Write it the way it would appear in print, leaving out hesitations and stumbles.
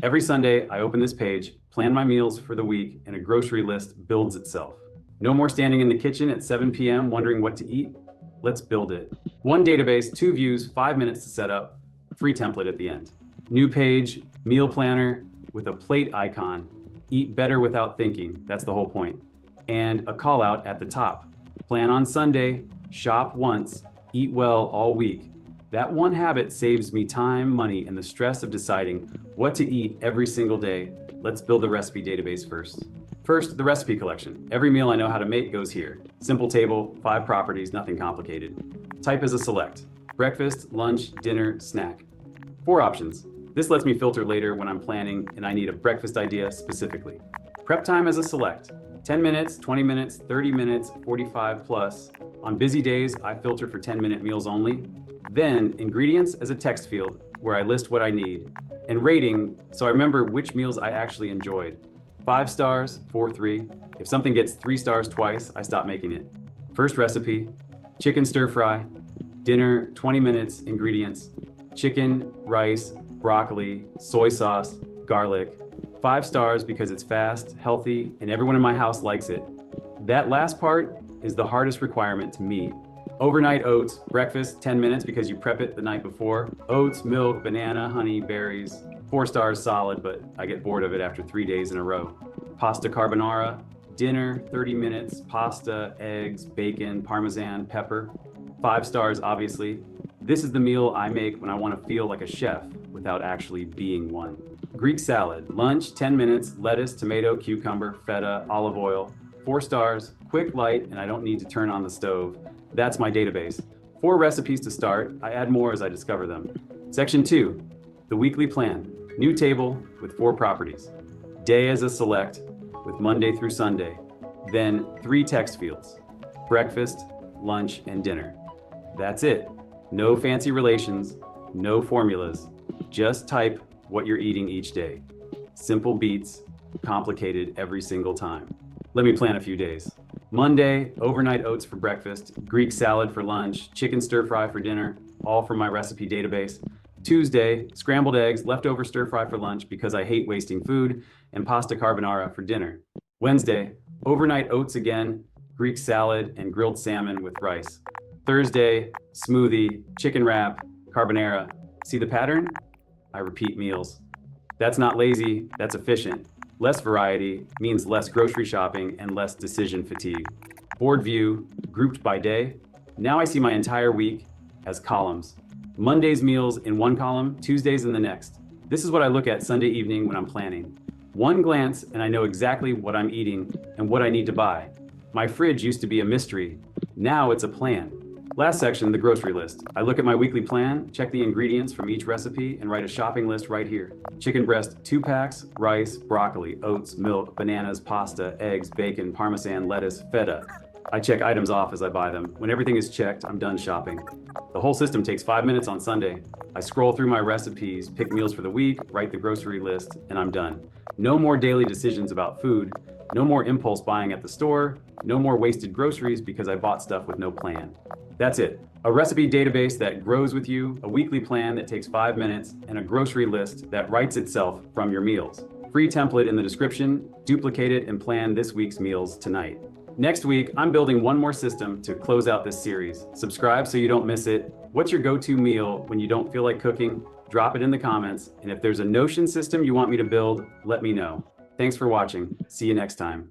Every Sunday, I open this page, plan my meals for the week, and a grocery list builds itself. No more standing in the kitchen at 7 p.m. wondering what to eat. Let's build it. One database, two views, 5 minutes to set up, free template at the end. New page, meal planner with a plate icon. Eat better without thinking. That's the whole point. And a call out at the top. Plan on Sunday, shop once, eat well all week. That one habit saves me time, money, and the stress of deciding what to eat every single day. Let's build the recipe database first. First, the recipe collection. Every meal I know how to make goes here. Simple table, 5 properties, nothing complicated. Type as a select. Breakfast, lunch, dinner, snack. 4 options. This lets me filter later when I'm planning and I need a breakfast idea specifically. Prep time as a select. 10 minutes, 20 minutes, 30 minutes, 45 plus. On busy days, I filter for 10-minute meals only. Then ingredients as a text field where I list what I need. And rating, so I remember which meals I actually enjoyed. 5 stars, 4, 3. If something gets 3 stars twice, I stop making it. First recipe, chicken stir fry. Dinner, 20 minutes, ingredients. Chicken, rice, broccoli, soy sauce, garlic. 5 stars because it's fast, healthy, and everyone in my house likes it. That last part is the hardest requirement to meet. Overnight oats, breakfast, 10 minutes because you prep it the night before. Oats, milk, banana, honey, berries. 4 stars solid, but I get bored of it after 3 days in a row. Pasta carbonara, dinner, 30 minutes, pasta, eggs, bacon, parmesan, pepper. 5 stars, obviously. This is the meal I make when I want to feel like a chef without actually being one. Greek salad, lunch, 10 minutes, lettuce, tomato, cucumber, feta, olive oil. 4 stars, quick, light, and I don't need to turn on the stove. That's my database. 4 recipes to start. I add more as I discover them. Section 2, the weekly plan. New table with 4 properties. Day as a select with Monday through Sunday. Then 3 text fields. Breakfast, lunch, and dinner. That's it. No fancy relations, no formulas. Just type what you're eating each day. Simple beats, complicated every single time. Let me plan a few days. Monday, overnight oats for breakfast, Greek salad for lunch, chicken stir fry for dinner, all from my recipe database. Tuesday, scrambled eggs, leftover stir fry for lunch because I hate wasting food, and pasta carbonara for dinner. Wednesday, overnight oats again, Greek salad, and grilled salmon with rice. Thursday, smoothie, chicken wrap, carbonara. See the pattern? I repeat meals. That's not lazy, that's efficient. Less variety means less grocery shopping and less decision fatigue. Board view, grouped by day. Now I see my entire week as columns. Monday's meals in one column, Tuesdays in the next. This is what I look at Sunday evening when I'm planning. One glance and I know exactly what I'm eating and what I need to buy. My fridge used to be a mystery. Now it's a plan. Last section, the grocery list. I look at my weekly plan, check the ingredients from each recipe, and write a shopping list right here. Chicken breast, 2 packs, rice, broccoli, oats, milk, bananas, pasta, eggs, bacon, parmesan, lettuce, feta. I check items off as I buy them. When everything is checked, I'm done shopping. The whole system takes 5 minutes on Sunday. I scroll through my recipes, pick meals for the week, write the grocery list, and I'm done. No more daily decisions about food. No more impulse buying at the store. No more wasted groceries because I bought stuff with no plan. That's it. A recipe database that grows with you, a weekly plan that takes 5 minutes, and a grocery list that writes itself from your meals. Free template in the description. Duplicate it and plan this week's meals tonight. Next week, I'm building one more system to close out this series. Subscribe so you don't miss it. What's your go-to meal when you don't feel like cooking? Drop it in the comments. And if there's a Notion system you want me to build, let me know. Thanks for watching. See you next time.